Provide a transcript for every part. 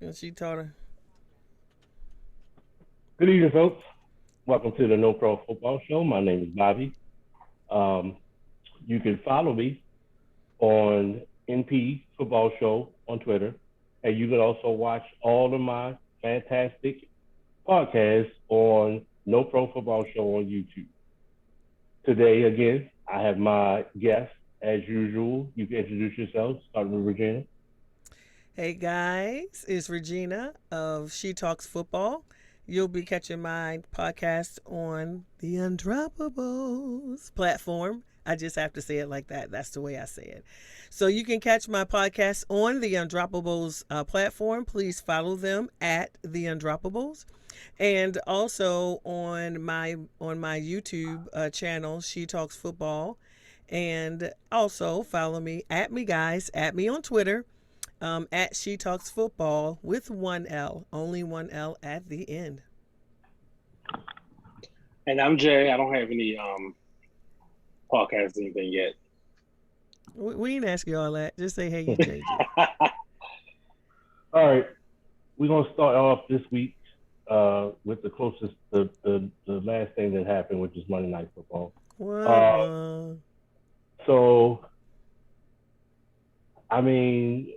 And she taught her. Good evening, folks. Welcome to the No Pro Football Show. My name is Bobby. Um, you can follow me on NP Football Show on Twitter, and you can also watch all of my fantastic podcasts on No Pro Football Show on YouTube. Today, again, I have my guest as usual. You can introduce yourself, starting with Regina. Hey guys, it's Regina of She Talks Football. You'll be catching my podcast on the Undroppables platform. I just have to say it like that. That's the way I say it. So you can catch my podcast on the Undroppables platform. Please follow them at the Undroppables, and also on my YouTube channel, She Talks Football, and also follow me at me guys at me on Twitter at She Talks Football with one L, only one L at the end. And I'm Jay. I don't have any podcast or anything yet. We didn't ask you all that. Just say, hey, you change it. All right, we're gonna start off this week with the closest, the last thing that happened, which is Monday Night Football. Uh, What? so, I mean,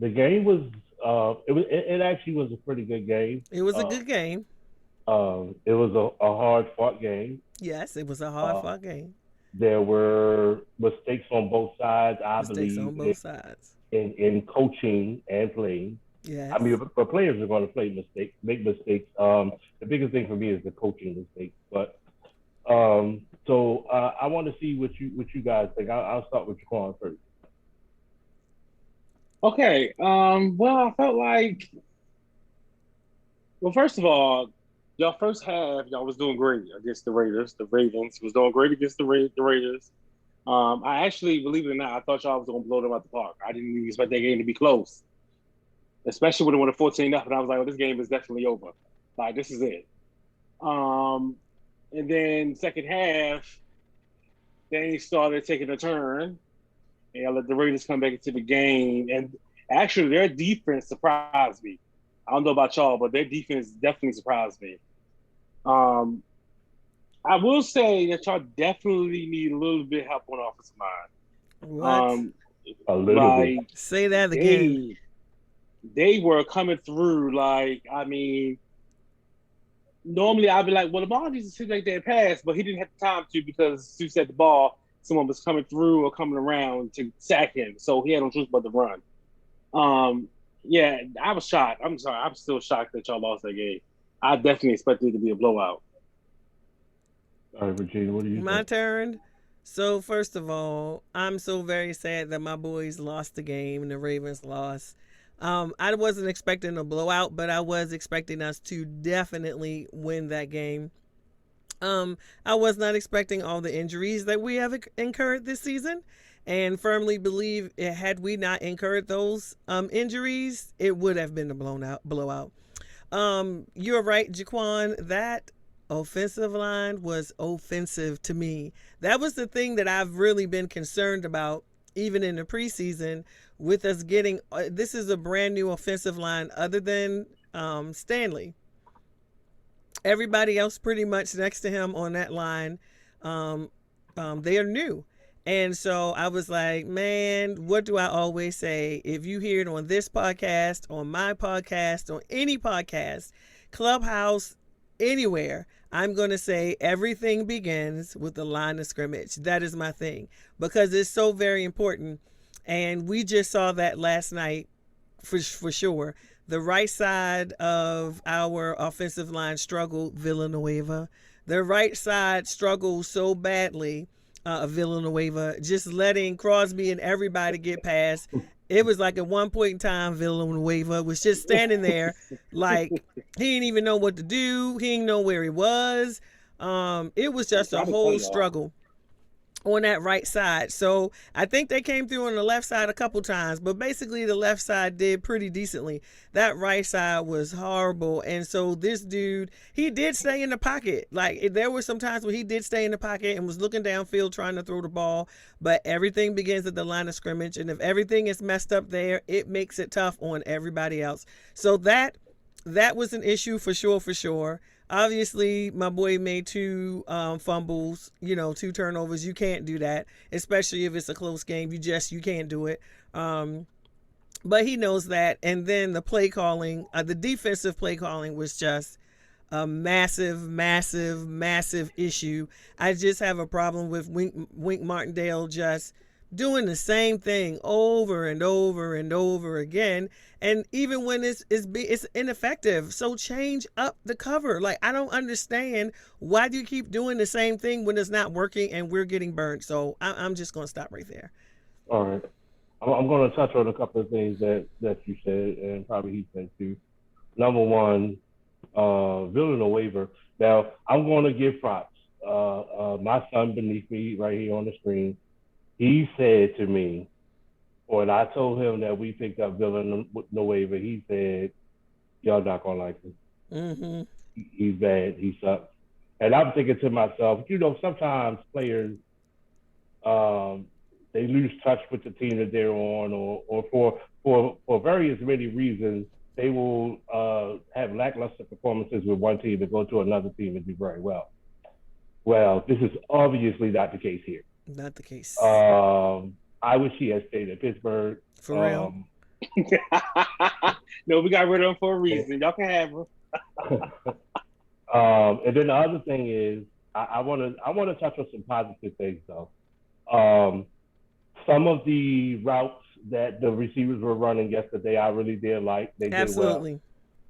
the game was it actually was a pretty good game. It was a Uh, good game. it was a hard fought game. Yes, it was a hard Uh, fought game. there were mistakes on both sides, I Mistakes on believe, both sides. in coaching and playing. I mean, Yes. but players are going to make mistakes. The biggest thing for me is the coaching mistakes. But I want to see what you guys think. I'll start with Quan first. Okay. Well, I felt like, well, first of all, y'all first half, y'all was doing great against the Raiders. The Ravens was doing great against the Raiders. I actually, believe it or not, I thought y'all was going to blow them out the park. I didn't even expect that game to be close, especially when it went 14 up. And I was like, oh, this game is definitely over. Like, this is it. Um, and then second half, they started taking a turn and I let the Raiders come back into the game. And actually, their defense surprised me. I don't know about y'all, but their defense definitely surprised me. Um, I will say that y'all definitely need a little bit of help on the offensive line. What? A little bit. Like Say that again. they they were coming through. Like I mean, normally I'd be like, well, the ball needs to sit like that pass, but he didn't have the time to because as soon as he had the ball, someone was coming through or coming around to sack him, so he had no choice but to run. Um, yeah, I was shocked. I'm sorry, I'm still shocked that y'all lost that game. I definitely expected it to be a blowout. All right, Regina, what do you My think? turn. So first of all, I'm so very sad that my boys lost the game and the Ravens lost. I wasn't expecting a blowout, but I was expecting us to definitely win that game. I was not expecting all the injuries that we have incurred this season, and firmly believe had we not incurred those injuries, it would have been a blowout. You're right, Jaquan. That offensive line was offensive to me. That was the thing that I've really been concerned about, even in the preseason, with us getting. This is a brand new offensive line, other than Stanley. Everybody else, pretty much next to him on that line, um, they are new. And so I was like, man, what do I always say? If you hear it on this podcast, on my podcast, on any podcast, Clubhouse, anywhere, I'm going to say everything begins with the line of scrimmage. That is my thing because it's so very important. And we just saw that last night for sure. The right side of our offensive line struggled, Villanueva. The right side struggled so badly, Villanueva, just letting Crosby and everybody get past. It was like at one point in time, Villanueva was just standing there like he didn't even know what to do. He didn't know where he was. It was They just a tried to tell whole y'all. struggle. on that right side. So I think they came through on the left side a couple times, but basically the left side did pretty decently. That right side was horrible. And so this dude, he did stay in the pocket. Like there were some times where he did stay in the pocket and was looking downfield trying to throw the ball, but everything begins at the line of scrimmage. And if everything is messed up there, it makes it tough on everybody else. So that was an issue for sure, for sure. Obviously, my boy made two fumbles, two turnovers. You can't do that, especially if it's a close game. You can't do it. But he knows that. And then the play calling, the defensive play calling was just a massive, massive, massive issue. I just have a problem with Wink Martindale just doing the same thing over and over and over again. And even when it's ineffective, so change up the cover. Like I don't understand why do you keep doing the same thing when it's not working and we're getting burned. So I'm just gonna stop right there. All right. I'm going to touch on a couple of things that you said and probably he said too. Number one, Villanueva. Now I'm going to give props. My son beneath me right here on the screen, he said to me, when I told him that we picked up Villanueva, he said, y'all not going to like him. Mm-hmm. He's bad. He sucks. And I'm thinking to myself, sometimes players, they lose touch with the team that they're on, or for various many reasons, they will have lackluster performances with one team and go to another team and do very well. Well, this is obviously not the case here. Not the case. I wish he had stayed at Pittsburgh. For real. No, we got rid of him for a reason. Y'all can have him. And then the other thing is, I want to touch on some positive things though. Some of the routes that the receivers were running yesterday, I really did like. They Absolutely. did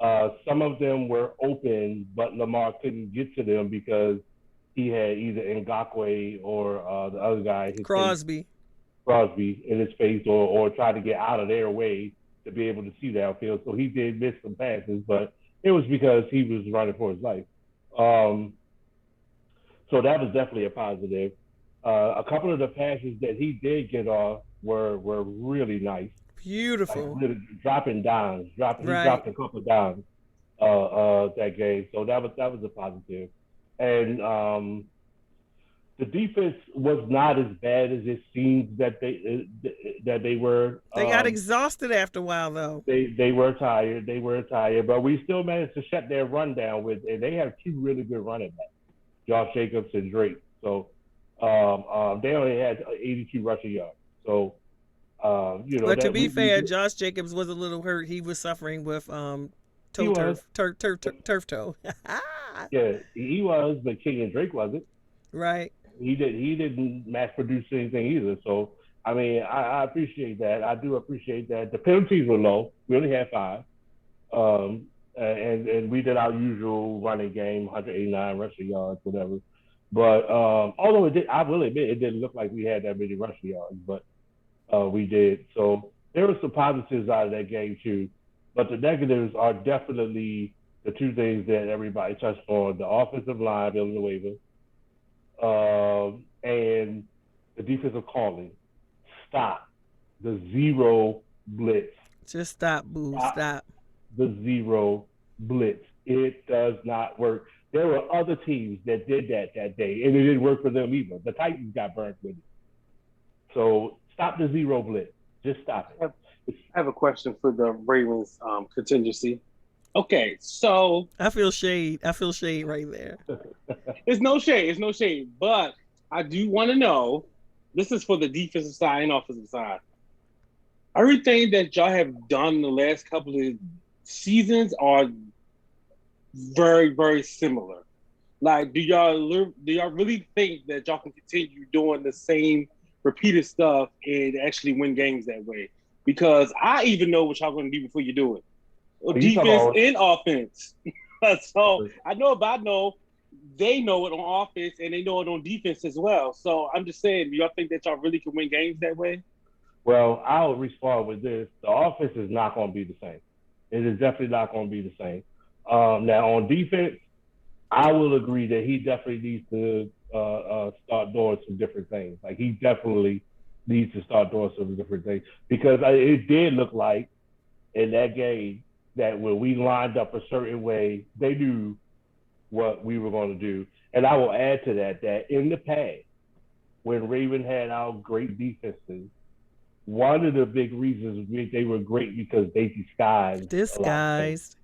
well. Some of them were open, but Lamar couldn't get to them because he had either Ngakwe or the other guy, Crosby in his face, or try to get out of their way to be able to see downfield. So he did miss some passes, but it was because he was running for his life. So that was definitely a positive. A couple of the passes that he did get off were really nice. Beautiful. Like really dropping dimes. He dropped a couple of dimes that game. So that was a positive. And the defense was not as bad as it seems that they were. They got exhausted after a while, though. They were tired. But we still managed to shut their run down and they have two really good running backs, Josh Jacobs and Drake. So they only had 82 rushing yards. So But to be fair, Josh Jacobs was a little hurt. He was suffering with turf toe. Yeah, he was, but Kenyon Drake wasn't. Right. He didn't mass produce anything either. So I mean, I appreciate that. I do appreciate that. The penalties were low. We only had 5. And we did our usual running game, 189 rushing yards, whatever. But although I will admit it didn't look like we had that many rushing yards, but we did. So there were some positives out of that game too. But the negatives are definitely the two things that everybody touched on: the offensive line, Villanueva, and the defensive calling. Stop the zero blitz. Just stop, boo. Stop. The zero blitz. It does not work. There were other teams that did that day, and it didn't work for them either. The Titans got burnt with it. So stop the zero blitz. Just stop it. I have a question for the Ravens contingency. Okay, so I feel shade right there. It's no shade. But I do want to know, this is for the defensive side and offensive side. Everything that y'all have done the last couple of seasons are very, very similar. Like, do y'all really think that y'all can continue doing the same repeated stuff and actually win games that way? Because I even know what y'all going to do before you do it. Defense and offense. So I know they know it on offense and they know it on defense as well. So I'm just saying, do y'all think that y'all really can win games that way? Well, I'll respond with this. The offense is not going to be the same. It is definitely not going to be the same. Now, on defense, I will agree that he definitely needs to start doing some different things. Like he definitely needs to start doing some different things because it did look like in that game that when we lined up a certain way, they knew what we were going to do. And I will add to that that in the past, when Raven had our great defenses, one of the big reasons they were great because they disguised a lot of things. Disguised.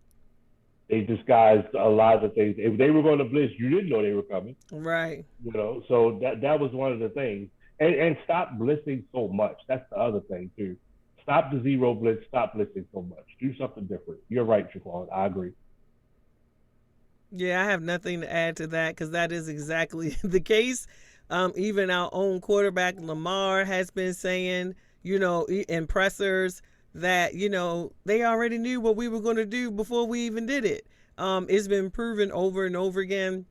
They disguised a lot of things. If they were going to blitz, you didn't know they were coming. Right. You know, so that was one of the things. And stop blitzing so much. That's the other thing too. Stop the zero blitz. Stop blitzing so much. Do something different. You're right, Jaquan. I agree. Yeah, I have nothing to add to that because that is exactly the case. Even our own quarterback Lamar has been saying, in pressers that they already knew what we were going to do before we even did it. It's been proven over and over again.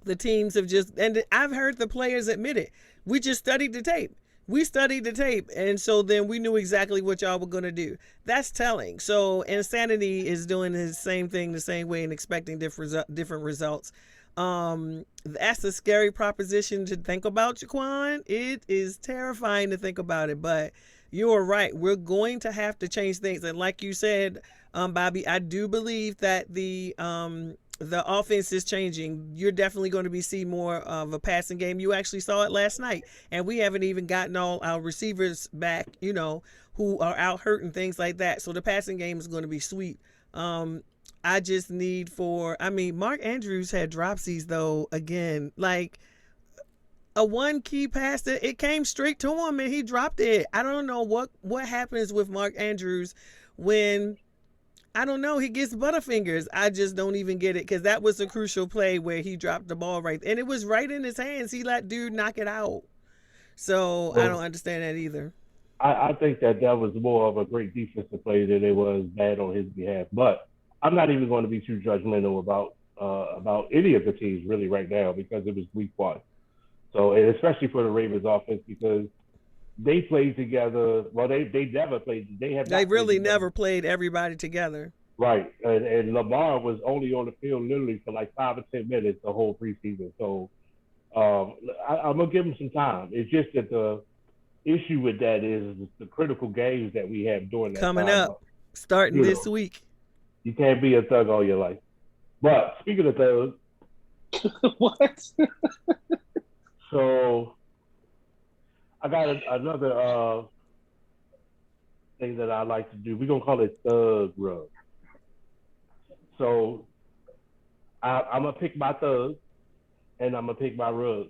The teams have and I've heard the players admit it. We just studied the tape. We studied the tape, and so then we knew exactly what y'all were going to do. That's telling. So Insanity is doing the same thing the same way and expecting different results. That's a scary proposition to think about, Jaquan. It is terrifying to think about it, but you're right. We're going to have to change things. And like you said, Bobby, I do believe that the offense is changing. You're definitely going to be seeing more of a passing game. You actually saw it last night, and we haven't even gotten all our receivers back, who are out hurt and things like that. So the passing game is going to be sweet. I just need Mark Andrews had dropsies though again, like a one key pass that it came straight to him and he dropped it. I don't know what happens with Mark Andrews when I don't know. He gets butterfingers. I just don't even get it because that was a crucial play where he dropped the ball right. And it was right in his hands. He let dude knock it out. So I don't understand that either. I think that was more of a great defensive play than it was bad on his behalf. But I'm not even going to be too judgmental about any of the teams really right now because it was week one. So, and especially for the Ravens offense because they played together. Well, they never played. They really never played everybody together. Right, and Lamar was only on the field literally for like 5 or 10 minutes the whole preseason. So I'm gonna give him some time. It's just that the issue with that is the critical games that we have during that coming time. Up, starting this week. You can't be a thug all your life. But speaking of thugs, what? So I got another thing that I like to do. We're gonna call it thug rug. So I'm gonna pick my thug, and I'm gonna pick my rug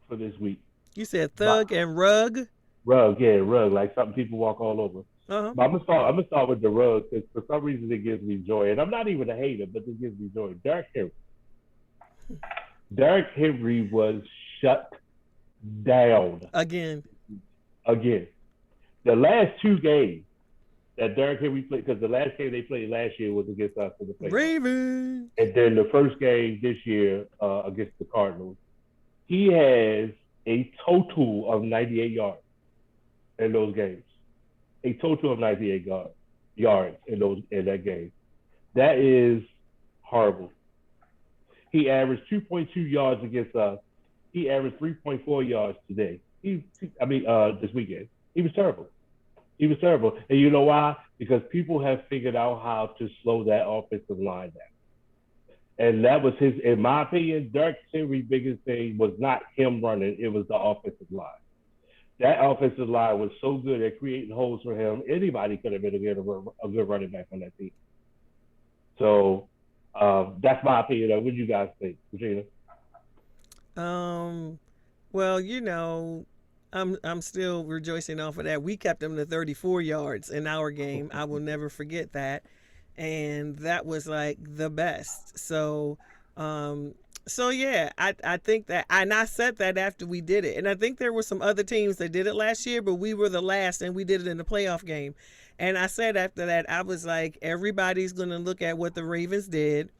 for this week. You said thug and rug. Rug, yeah, rug, like something people walk all over. Uh-huh. But I'm gonna start with the rug because for some reason it gives me joy, and I'm not even a hater, but it gives me joy. Derrick Henry was shut down again. The last two games that Derrick Henry played, because the last game they played last year was against us for the playoffs. Ravens. And then the first game this year against the Cardinals, he has a total of 98 yards in those games. A total of 98 yards in that game. That is horrible. He averaged 2.2 yards against us. He averaged 3.4 yards today. This weekend. He was terrible. And you know why? Because people have figured out how to slow that offensive line down. And that was in my opinion, Derrick Henry's biggest thing was not him running, it was the offensive line. That offensive line was so good at creating holes for him. Anybody could have been a good running back on that team. So that's my opinion. What do you guys think, Regina? Well, I'm still rejoicing off of that. We kept him to 34 yards in our game. I will never forget that. And that was like the best. So yeah, I think that, and I said that after we did it. And I think there were some other teams that did it last year, but we were the last and we did it in the playoff game. And I said after that, I was like, everybody's going to look at what the Ravens did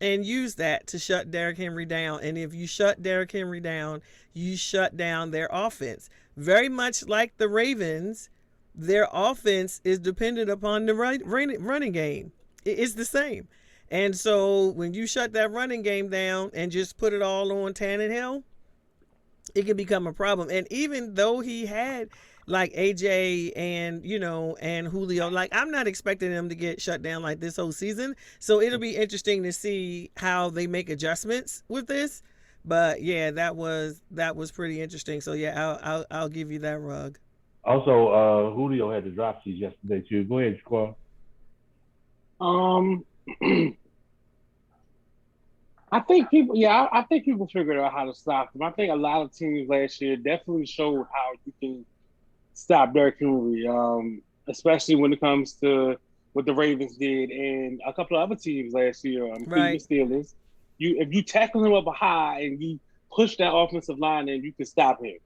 and use that to shut Derrick Henry down. And if you shut Derrick Henry down, you shut down their offense. Very much like the Ravens, their offense is dependent upon the running game. It's the same. And so when you shut that running game down and just put it all on Tannehill, it can become a problem. And even though he had like AJ and and Julio, like I'm not expecting them to get shut down like this whole season. So it'll be interesting to see how they make adjustments with this. But yeah, that was pretty interesting. So yeah, I'll give you that rug. Also, Julio had the dropsies yesterday too. Go ahead, Squad. Um, I think people, yeah, I think people figured out how to stop them. I think a lot of teams last year definitely showed how you can stop Derrick Henry, especially when it comes to what the Ravens did and a couple of other teams last year, including the Right. Steelers. If you tackle him up high and you push that offensive line, and you can stop him.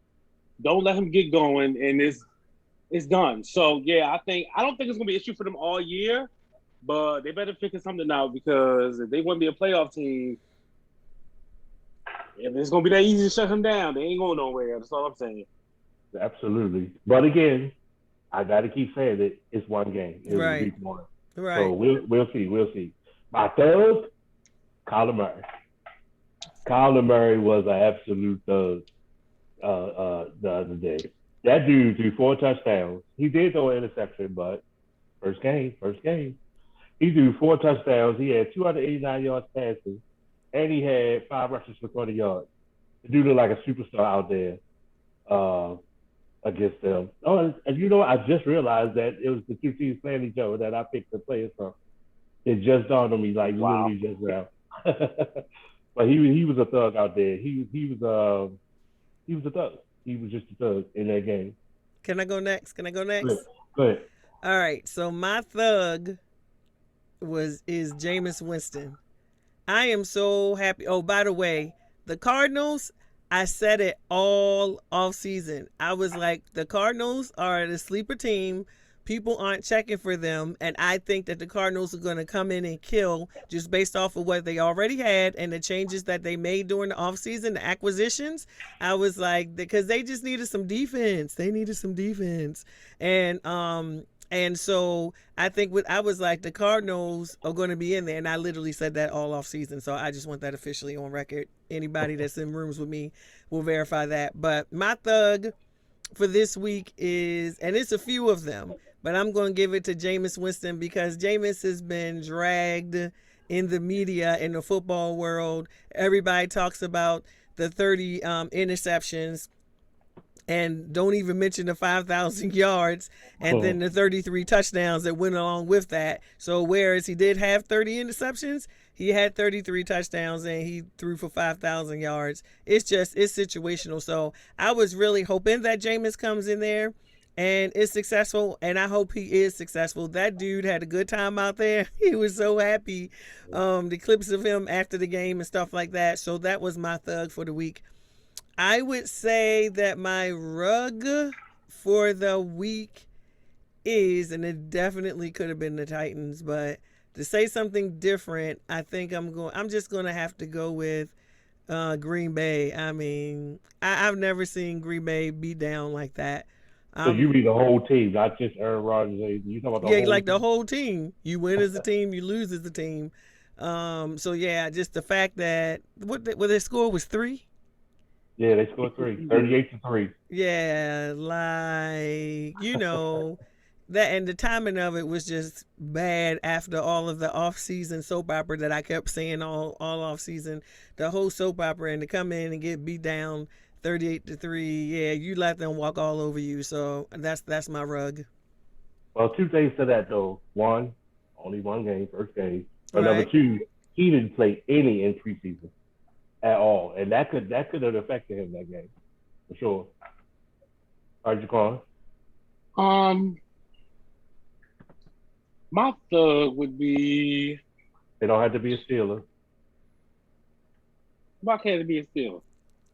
Don't let him get going, and it's done. So yeah, I don't think it's gonna be an issue for them all year, but they better figure something out because if they want to be a playoff team, if it's gonna be that easy to shut him down, they ain't going nowhere. That's all I'm saying. Absolutely. But again, I got to keep saying it. It's one game. It was Right. week one. So Right. we'll see. We'll see. My third, Kyler Murray. Kyler Murray was an absolute thug the other day. That dude threw 4 touchdowns. He did throw an interception, but first game. He threw 4 touchdowns. He had 289 yards passing, and he had 5 rushes for 20 yards. The dude looked like a superstar out there uh, against them. Oh, and you know what? I just realized that it was the two teams playing each other that I picked the players from. It just dawned on me, like Wow. literally just now. But he was a thug out there. He was a thug. He was just a thug in that game. Can I go next? Can I go Good, next? good. All right. So my thug is Jameis Winston. I am so happy. Oh, by the way, the Cardinals, I said it all off season. I was like, the Cardinals are the sleeper team. People aren't checking for them. And I think that the Cardinals are going to come in and kill just based off of what they already had and the changes that they made during the offseason, the acquisitions. I was like, because they just needed some defense. They needed some defense. And so I think I was like, the Cardinals are going to be in there, and I literally said that all off season. So I just want that officially on record. Anybody that's in rooms with me will verify that. But my thug for this week is, and it's a few of them, but I'm going to give it to Jameis Winston because Jameis has been dragged in the media in the football world. Everybody talks about the 30 interceptions and don't even mention the 5,000 yards and then the 33 touchdowns that went along with that. So whereas he did have 30 interceptions, he had 33 touchdowns and he threw for 5,000 yards. It's situational. So I was really hoping that Jameis comes in there and is successful, and I hope he is successful. That dude had a good time out there. He was so happy. The clips of him after the game and stuff like that. So that was my thug for the week. I would say that my rug for the week is, and it definitely could have been the Titans, but to say something different, I think I'm just gonna have to go with Green Bay. I mean, I've never seen Green Bay beat down like that. So you Um, mean the whole team, not just Aaron Rodgers. You talking about the yeah, whole like the team? whole team. You win as a team, you lose as a team. So yeah, just the fact that what their score was 3. Yeah, they scored three, 38-3. Yeah, that, and the timing of it was just bad after all of the off-season soap opera that I kept saying all off-season. The whole soap opera, and to come in and get beat down 38-3. Yeah, you let them walk all over you. So that's my rug. Well, two things to that though. One, only one game, first game. But number Right. two, he didn't play any in preseason at all, and that could have affected him that game for sure. All right, Jaquan. Um, my thug would be They don't have to be a Steeler. why can't it be a steal?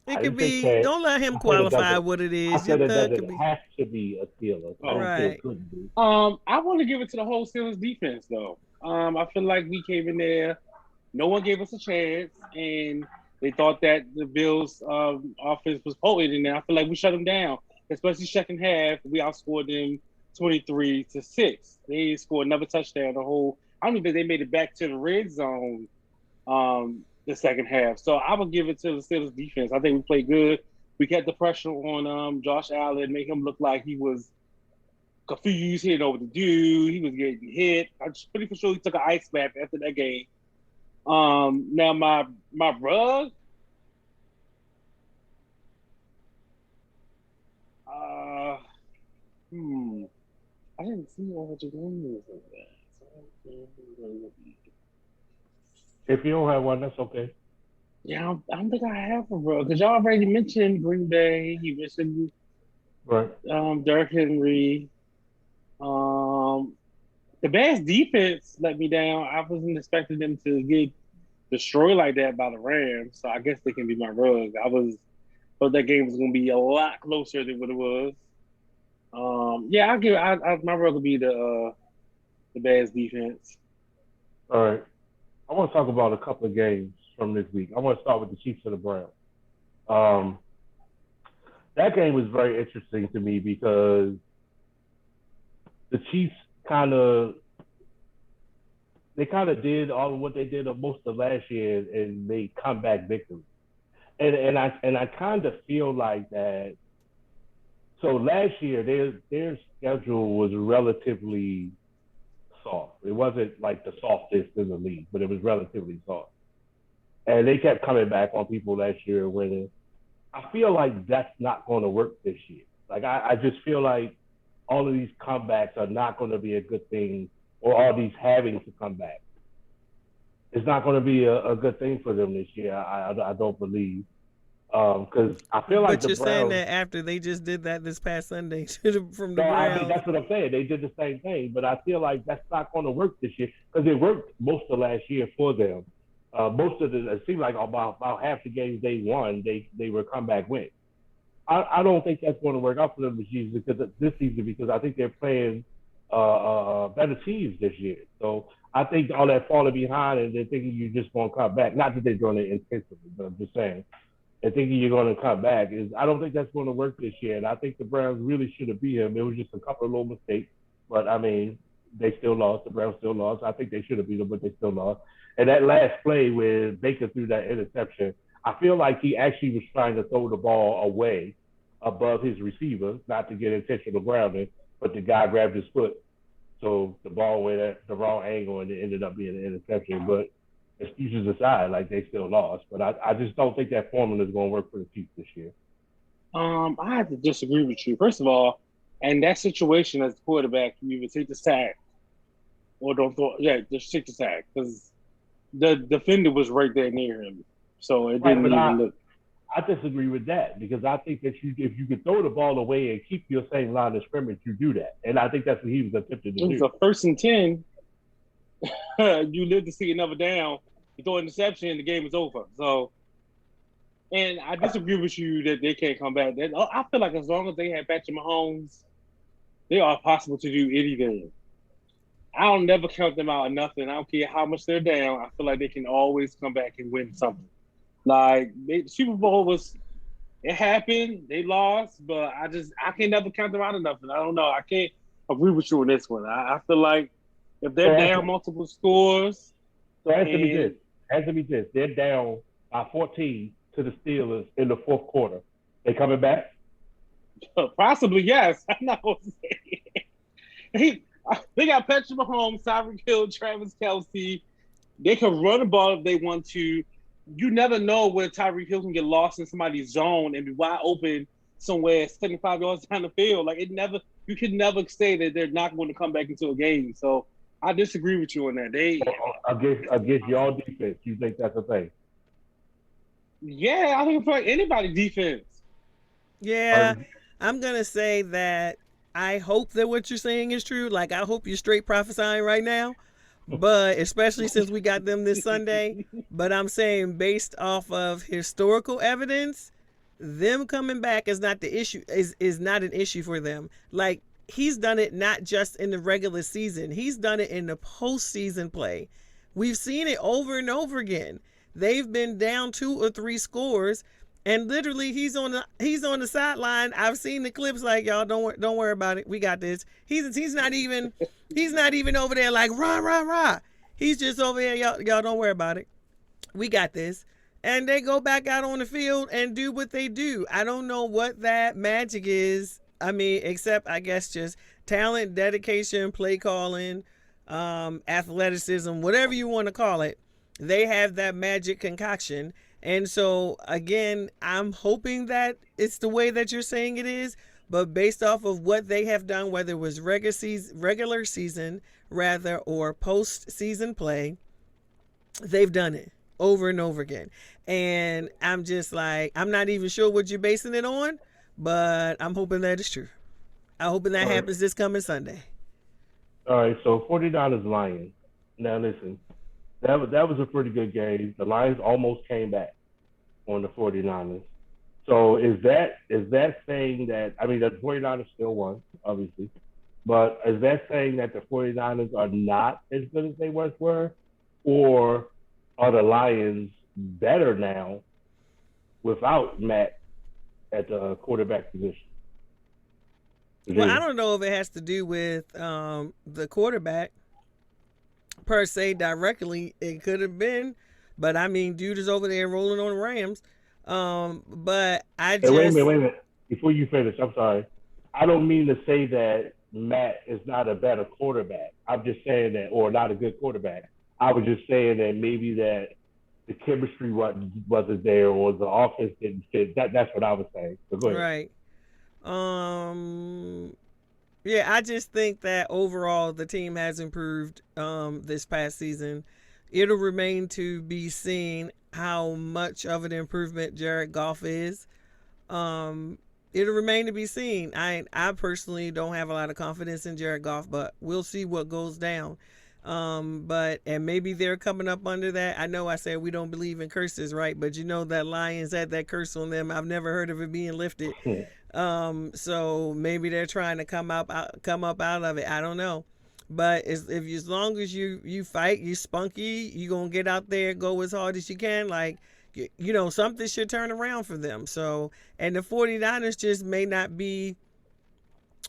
It I could didn't say be. can't. Don't let him I said it qualify doesn't. what it I is. Your said it thug doesn't could be. have to be a Steeler. I Oh. didn't say it Right. couldn't be. I want to give it to the whole Steelers defense though. I feel like we came in there, no one gave us a chance, and they thought that the Bills' offense was potent, and I feel like we shut them down, especially second half. We outscored them 23-6. They scored another touchdown. The whole I don't even think they made it back to the red zone the second half. So I would give it to the Steelers defense. I think we played good. We kept the pressure on Josh Allen, make him look like he was confused, he didn't know what to do. He was getting hit. I'm pretty sure he took an ice bath after that game. Now my rug. Uh, I didn't see all the games of that. If you don't have one, that's okay. Yeah, I don't think I have one, bro. Because y'all already mentioned Green Bay. You mentioned Right. Derrick Henry. Um, the Bears defense let me down. I wasn't expecting them to get destroyed like that by the Rams, so I guess they can be my rug. Thought that game was going to be a lot closer than what it was. Yeah, my rug would be the Bears defense. All right. I want to talk about a couple of games from this week. I want to start with the Chiefs and the Browns. That game was very interesting to me because the Chiefs kind of did all of what they did of most of last year and they comeback victory. And I kind of feel like that. So last year their schedule was relatively soft. It wasn't like the softest in the league, but it was relatively soft. And they kept coming back on people last year and winning. I feel like that's not going to work this year. Like I just feel like all of these comebacks are not going to be a good thing, or all these having to come back. It's not going to be a good thing for them this year. I don't believe. Because I feel like But the you're saying Browns. that after they just did that this past Sunday from the No, I mean Browns. that's what I'm saying. They did the same thing, but I feel like that's not going to work this year because it worked most of last year for them. It seemed like about half the games they won, they were comeback wins. I don't think that's going to work out for them this season because I think they're playing better teams this year. So I think all that falling behind and they're thinking you're just going to come back. Not that they're doing it intentionally, but I'm just saying and thinking you're going to come back is I don't think that's going to work this year. And I think the Browns really should have beat him. It was just a couple of little mistakes, but I mean they still lost. The Browns still lost. I think they should have beat them, but they still lost. And that last play where Baker threw that interception, I feel like he actually was trying to throw the ball away above his receiver, not to get intentional grounding, but the guy grabbed his foot. So the ball went at the wrong angle and it ended up being an interception. But excuses aside, like they still lost. But I just don't think that formula is going to work for the Chiefs this year. I have to disagree with you. First of all, in that situation as the quarterback, you either take the sack or don't throw. Yeah, just take the sack because the defender was right there near him, so it didn't even look. I disagree with that because I think that if you could throw the ball away and keep your same line of scrimmage, you do that, and I think that's what he was attempting to do. It was a 1st and 10. You live to see another down. You throw an interception, the game is over. So, and I disagree with you that they can't come back. I feel like as long as they have Patrick Mahomes, they are possible to do anything. I'll never count them out of nothing. I don't care how much they're down. I feel like they can always come back and win something. Like the Super Bowl it happened. They lost, but I can never count them out of nothing. I don't know. I can't agree with you on this one. I feel like if they're down multiple scores. So answer me this. They're down by 14 to the Steelers in the fourth quarter. They coming back? Possibly, yes. I'm not going to say. They got Patrick Mahomes, Tyreek Hill, Travis Kelce. They can run the ball if they want to. You never know where Tyreek Hill can get lost in somebody's zone and be wide open somewhere 75 yards down the field. Like you can never say that they're not going to come back into a game. So I disagree with you on that. Against your defense, you think that's a thing? Yeah, I think for anybody defense. Yeah, I'm gonna say that I hope that what you're saying is true. Like I hope you're straight prophesying right now. But especially since we got them this Sunday, but I'm saying based off of historical evidence, them coming back is not the issue. Is not an issue for them. Like he's done it not just in the regular season. He's done it in the postseason play. We've seen it over and over again. They've been down 2 or 3 scores, and literally he's on the sideline. I've seen the clips. Like y'all don't worry about it. We got this. He's not even over there like rah rah rah. He's just over there. Y'all don't worry about it. We got this. and they go back out on the field and do what they do. I don't know what that magic is. I mean, except I guess just talent, dedication, play calling, athleticism, whatever you want to call it. They have that magic concoction. And so, again, I'm hoping that it's the way that you're saying it is. But based off of what they have done, whether it was regular season rather or postseason play, they've done it over and over again. And I'm just like, I'm not even sure what you're basing it on, but I'm hoping that is true. I'm hoping that All right. happens this coming Sunday. All right. So 49ers Lions. Now listen, that was a pretty good game. The Lions almost came back on the 49ers. So is that saying that, I mean, the 49ers still won, obviously, but is that saying that the 49ers are not as good as they once were, or are the Lions better now without Matt at the quarterback position? Well, I Virginia. don't know if it has to do with the quarterback per se directly. It could have been, but I mean, dude is over there rolling on the Rams. But I Hey, just wait a minute. Before you finish, I'm sorry. I don't mean to say that Matt is not a better quarterback. I'm just saying that, or not a good quarterback. I was just saying that maybe that the chemistry wasn't there, or the offense didn't fit. That's what I was saying. So go ahead. right. Um, yeah, I just think that overall the team has improved this past season. It'll remain to be seen how much of an improvement Jared Goff is. Um, it'll remain to be seen. I personally don't have a lot of confidence in Jared Goff, but we'll see what goes down. But and maybe they're coming up under that. I know I said we don't believe in curses, right? But you know that Lions had that curse on them. I've never heard of it being lifted. So maybe they're trying to come up out of it. I don't know. But as long as you fight, you spunky, you gonna get out there, go as hard as you can. Like you know, something should turn around for them. So and the 49ers just may not be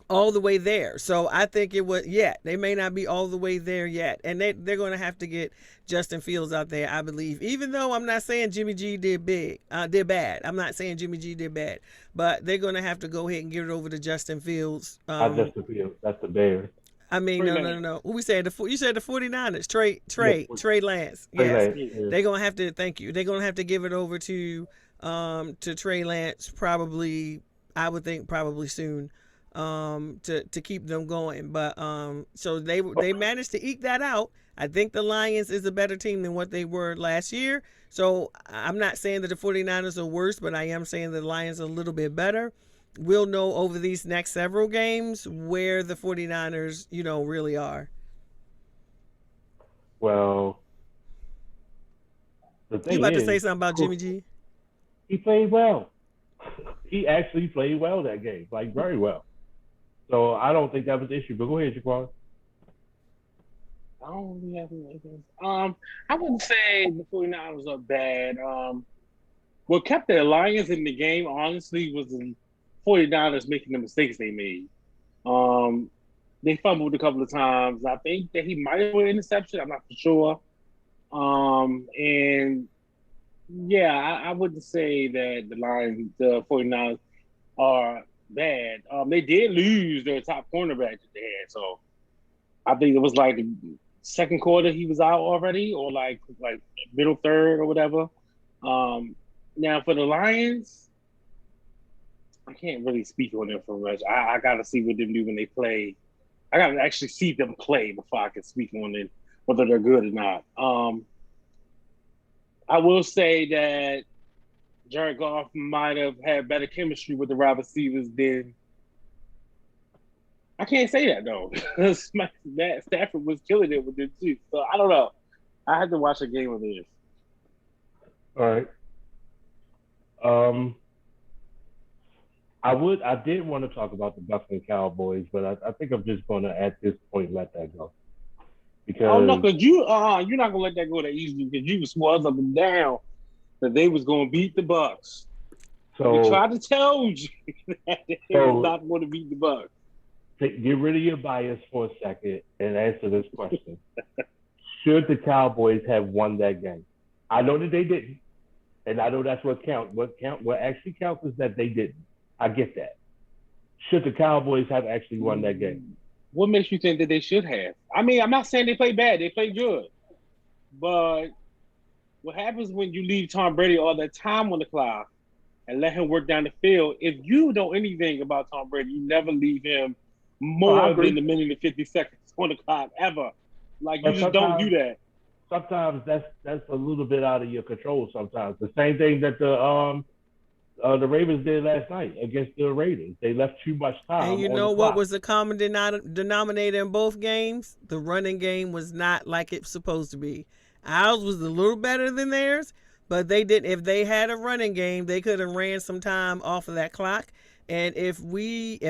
all the way there. So I think it was yet. They may not be all the way there yet. And they're going to have to get Justin Fields out there, I believe. Even though I'm not saying Jimmy G did bad. I'm not saying Jimmy G did bad. But they're going to have to go ahead and give it over to Justin Fields. Not just the field. That's the Bears. I mean, Trey no, no, no, Lance. no. We said you said the 49ers. Yes, Trey Lance. Trey Yes. Lance. Yeah. Yeah. They're going to have to, thank you. They're going to have to give it over to Trey Lance probably, I would think probably soon to keep them going. But so they managed to eke that out. I think the Lions is a better team than what they were last year. So I'm not saying that the 49ers are worse, but I am saying the Lions are a little bit better. We'll know over these next several games where the 49ers, you know, really are. Well, the You thing about to is, say something about Jimmy G? he played well. He actually played well that game, like very well. So I don't think that was the issue. But go ahead, Jaquan. I don't really have anything. I wouldn't say the 49ers are bad. What kept the Lions in the game, honestly, was the 49ers making the mistakes they made. Um, they fumbled a couple of times. I think that he might have thrown an interception. I'm not for sure. And yeah, I wouldn't say that the 49ers are bad. They did lose their top cornerback that they had. So I think it was like the second quarter he was out already, or like middle third or whatever. Now for the Lions, I can't really speak on them for much. I got to see what they do when they play. I got to actually see them play before I can speak on it, whether they're good or not. I will say that Jared Goff might have had better chemistry with the wide receivers than. I can't say that though. Matt Stafford was killing it with them too. So I don't know. I had to watch a game of this. All right. Um, I did want to talk about the Bucks and Cowboys, but I think I'm just going to at this point let that go Oh no, because because you're not gonna let that go that easily because you was up and down that they was gonna beat the Bucks. We so tried to tell you that they was not going to beat the Bucks. get rid of your bias for a second and answer this question: should the Cowboys have won that game? I know that they didn't, And I know that's what counts. What actually counts is that they didn't. I get that. Should the Cowboys have actually won that game? What makes you think that they should have? I mean, I'm not saying they played bad. They played good. But what happens when you leave Tom Brady all that time on the clock and let him work down the field? If you know anything about Tom Brady, you never leave him more than a minute and 50 seconds on the clock ever. Like, you just don't do that. Sometimes that's a little bit out of your control. Sometimes the same thing that the Ravens did last night against the Raiders. They left too much time. And you know what was the common denominator in both games? The running game was not like it's supposed to be. Ours was a little better than theirs, but they didn't. If they had a running game, they could have ran some time off of that clock. And if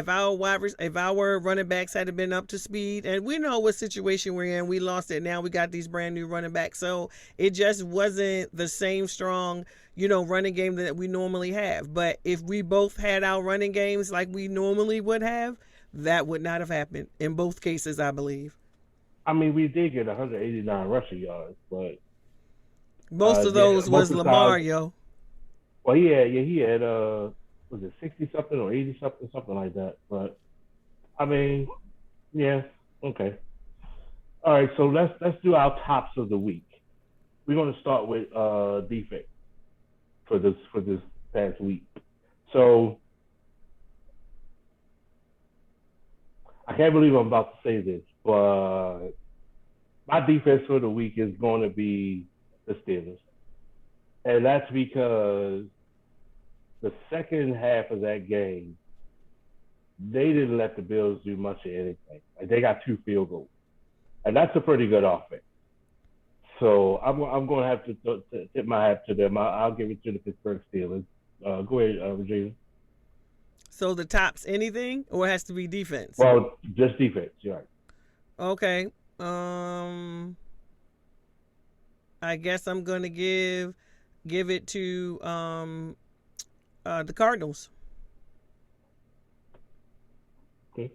our running backs had been up to speed, and we know what situation we're in, we lost it. Now we got these brand new running backs, so it just wasn't the same strong, running game that we normally have. But if we both had our running games like we normally would have, that would not have happened in both cases, I believe. I mean, we did get 189 rushing yards, but most of those was Lamar, yo. Well, he had was it 60 something or 80 something like that. But I mean, yeah, okay. All right, so let's do our tops of the week. We're going to start with defense for this past week. So I can't believe I'm about to say this, but my defense for the week is going to be the Steelers. And that's because the second half of that game, they didn't let the Bills do much of anything. Like, they got 2 field goals. And that's a pretty good offense. So I'm going to have to tip my hat to them. I'll give it to the Pittsburgh Steelers. Go ahead, Regina. So the tops anything, or it has to be defense? Well, just defense, you're right. Okay. I guess I'm gonna give it to the Cardinals. Okay,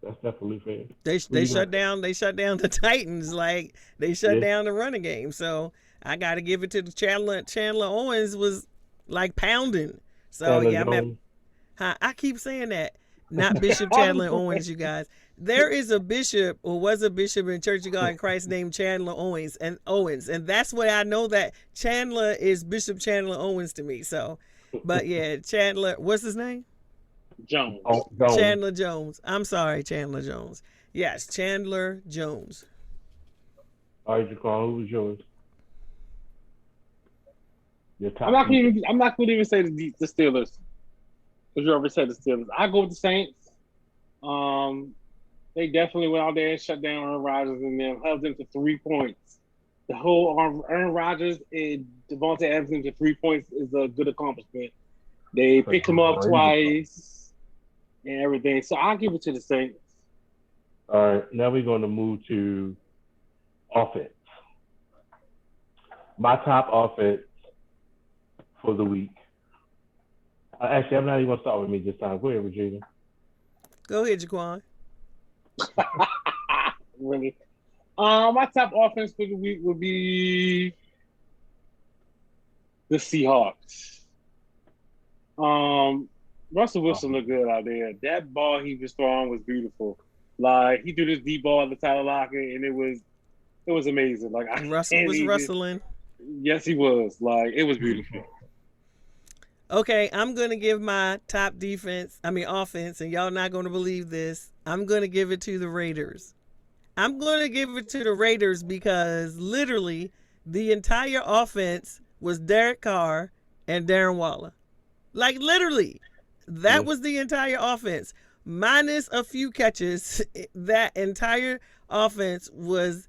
that's definitely fair. They shut down the Titans, like they shut down the running game. So I got to give it to the Chandler Owens was like pounding. So I keep saying that. Not Bishop Chandler Owens, you guys. There is a bishop, or was a bishop in Church of God in Christ named Chandler Owens, and that's why I know that Chandler is Bishop Chandler Owens to me. So, but yeah, Chandler, what's his name? Jones. Chandler Jones. I'm sorry, Chandler Jones. Yes, Chandler Jones. All right, Jaquan, who was yours? Your top. I'm not going to even say the Steelers, because you already said the Steelers. I go with the Saints. They definitely went out there and shut down Aaron Rodgers and them, held them to 3 points. The whole Aaron Rodgers and Devontae Adams to 3 points is a good accomplishment. They picked him up twice and everything. So I'll give it to the Saints. All right, now we're going to move to offense. My top offense for the week. Actually, I'm not even going to start with me this time. Go ahead, Regina. Go ahead, Jaquan. Really? My top offense for the week would be the Seahawks. Russell Wilson looked good out there. That ball he was throwing was beautiful. Like, he threw this deep ball at the Tyler Lockett, and it was amazing. Like, Russell was rustling. Yes, he was. Like, it was beautiful. Okay, I'm going to give my top offense, and y'all not going to believe this. I'm going to give it to the Raiders. I'm going to give it to the Raiders because literally the entire offense was Derek Carr and Darren Waller. Like, literally, that was the entire offense. Minus a few catches, that entire offense was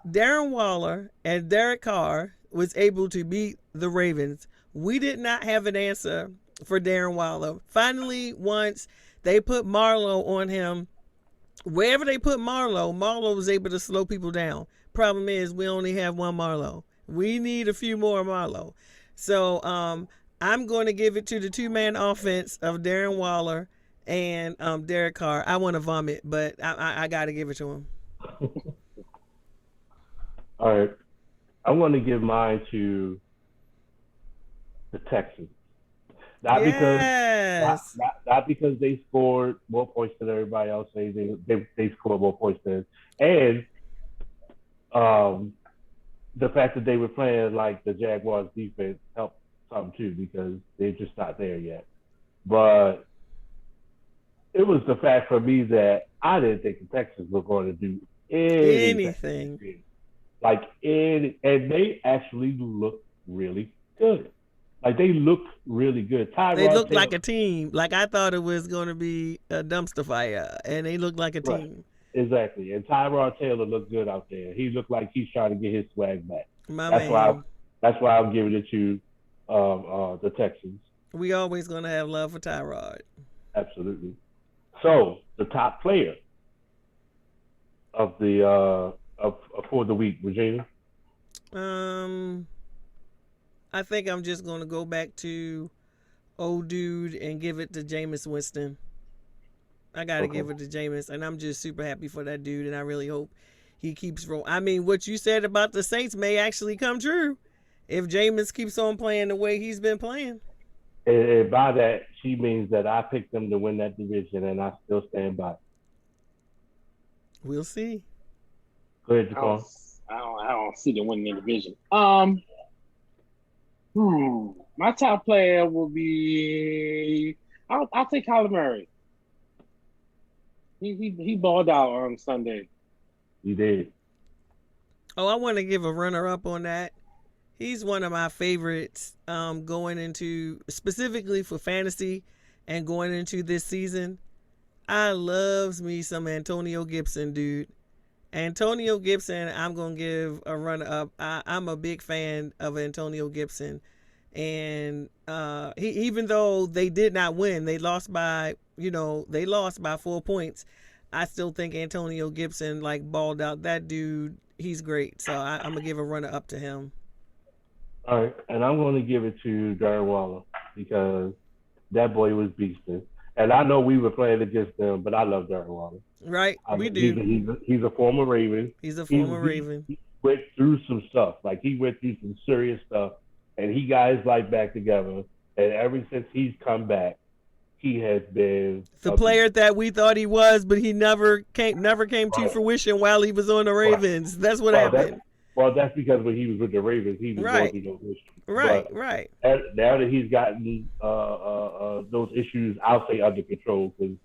Darren Waller and Derek Carr was able to beat the Ravens. We did not have an answer for Darren Waller. Finally, once they put Marlowe on him, wherever they put Marlowe was able to slow people down. Problem is, we only have one Marlowe. We need a few more Marlowe. So I'm going to give it to the two-man offense of Darren Waller and Derek Carr. I want to vomit, but I got to give it to him. All right. I want to give mine to The Texans. Not because Yes. not because they scored more points than everybody else. They scored more points than, and um, the fact that they were playing like the Jaguars defense helped some too because they're just not there yet. But it was the fact for me that I didn't think the Texans were going to do anything. Anything. Like and they actually look really good. Like they look really good. They Tyrod looked Taylor, like a team. Like I thought it was going to be a dumpster fire, and they looked like a right? team. Exactly. And Tyrod Taylor looked good out there. He looked like he's trying to get his swag back. My That's why. man. That's why I'm giving it to the Texans. We always going to have love for Tyrod. Absolutely. So the top player of the for the week, Regina. Um, I think I'm just going to go back to old dude and give it to Jameis Winston. I got to Okay. give it to Jameis, and I'm just super happy for that dude, and I really hope he keeps rolling. I mean, what you said about the Saints may actually come true if Jameis keeps on playing the way he's been playing. And by that, she means that I picked them to win that division, and I still stand by it. We'll see. Go ahead, I don't, Jaquan. I don't see them winning the division. My top player will be. I'll take Kyler Murray. He balled out on Sunday. You did. Oh, I want to give a runner up on that. He's one of my favorites going into specifically for fantasy and going into this season. I loves me some Antonio Gibson, dude. Antonio Gibson, I'm gonna give a runner up. I'm a big fan of Antonio Gibson, and even though they did not win, they lost by 4 points. I still think Antonio Gibson like balled out. That dude, he's great. So I'm gonna give a runner up to him. All right, and I'm going to give it to Darren Waller because that boy was beasting. And I know we were playing against them, but I love Darren Waller. Right, I we mean, he's do. he's a former Raven. He's a He, former Raven. he went through some stuff. Like he went through some serious stuff, and he got his life back together. And ever since he's come back, he has been The a player beast. that we thought he was, but he never came to Right, fruition while he was on the right. Ravens. That's what Well, that happened. well, that's because when he was with the Ravens, he was going Right, through those issues. right, But right. now that he's gotten those issues, I'll say under control because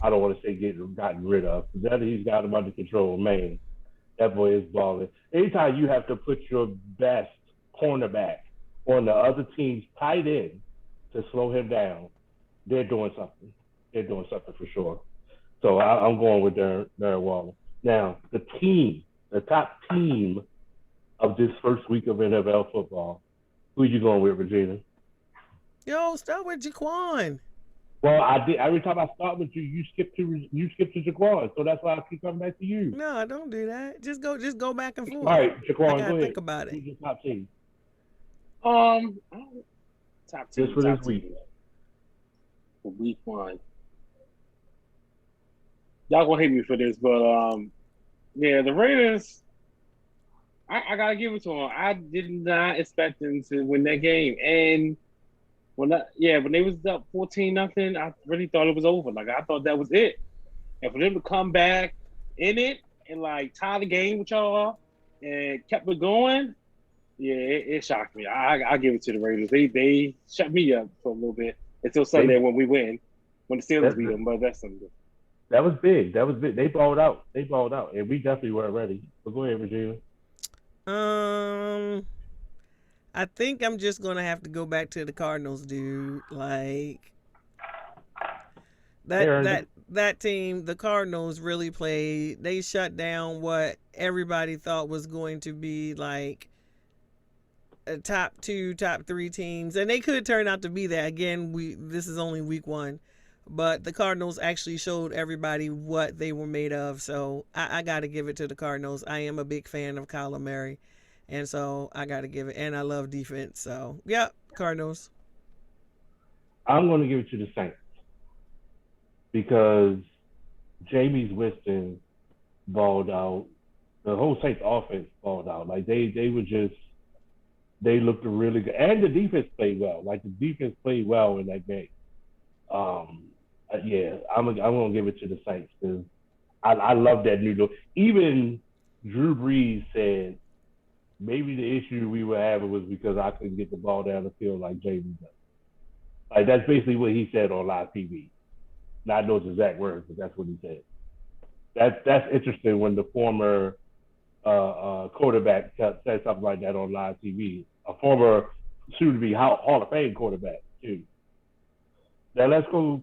I don't want to say gotten rid of. Now that he's got them under control, man, that boy is balling. Anytime you have to put your best cornerback on the other team's tight end to slow him down, they're doing something. They're doing something for sure. So I'm going with Darren Waller. Now, the top team of this first week of NFL football, who are you going with, Regina? Yo, start with Jaquan. Well, I did. Every time I start with you, you skip to Jaquan. So that's why I keep coming back to you. No, don't do that. Just go back and All forth. right, I Jaquan, gotta go ahead. think about it. Who's your top team Um, top just team, for this top week? team for week one. Y'all gonna hate me for this, but yeah, the Raiders. I gotta give it to them. I did not expect them to win that game, and when they was up 14-0, I really thought it was over. Like I thought that was it. And for them to come back in it and like tie the game with y'all and kept it going, yeah, it shocked me. I give it to the Raiders. They shut me up for a little bit until Sunday They when we win, when the Steelers that's beat them. But that's something. that was big. That was big. They balled out. They balled out, and we definitely weren't ready. But go ahead, Regina. Um, I think I'm just gonna have to go back to the Cardinals, dude. Like They that earned that it. that team, the Cardinals really played. They shut down what everybody thought was going to be like a top two, top three teams, and they could turn out to be that. Again, this is only week one, but the Cardinals actually showed everybody what they were made of. So I got to give it to the Cardinals. I am a big fan of Kyler Murray, and so I got to give it. And I love defense. So yeah, Cardinals. I'm going to give it to the Saints because Jameis Winston balled out. The whole Saints offense balled out. Like they were just They looked really good, and the defense played well. Like the defense played well in that game. Um, yeah, I'm gonna give it to the Saints because I love that new look. Even Drew Brees said maybe the issue we were having was because I couldn't get the ball down the field like James does. Like that's basically what he said on live TV. Not those exact words, but that's what he said. That's interesting when the former quarterback said something like that on live TV. A former soon to be Hall of Fame quarterback too. Now let's go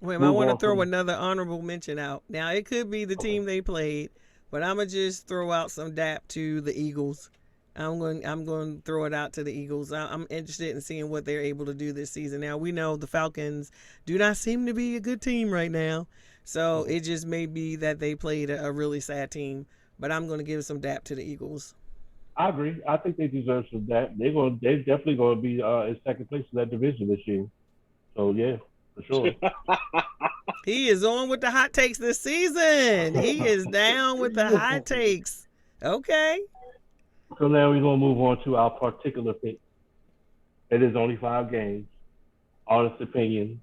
Wait, I move want to on throw from. another honorable mention out. Now it could be the Okay. team they played, but I'm gonna just throw out some dap to the Eagles. I'm going to throw it out to the Eagles. I'm interested in seeing what they're able to do this season. Now we know the Falcons do not seem to be a good team right now, so Mhm. it just may be that they played a really sad team. But I'm going to give some dap to the Eagles. I agree. I think they deserve some that. They're definitely going to be in second place in that division this year. So yeah, for sure. He is on with the hot takes this season. He is down with the hot takes. Okay. So now we're gonna move on to our particular pick. It is only 5 games. Honest opinion.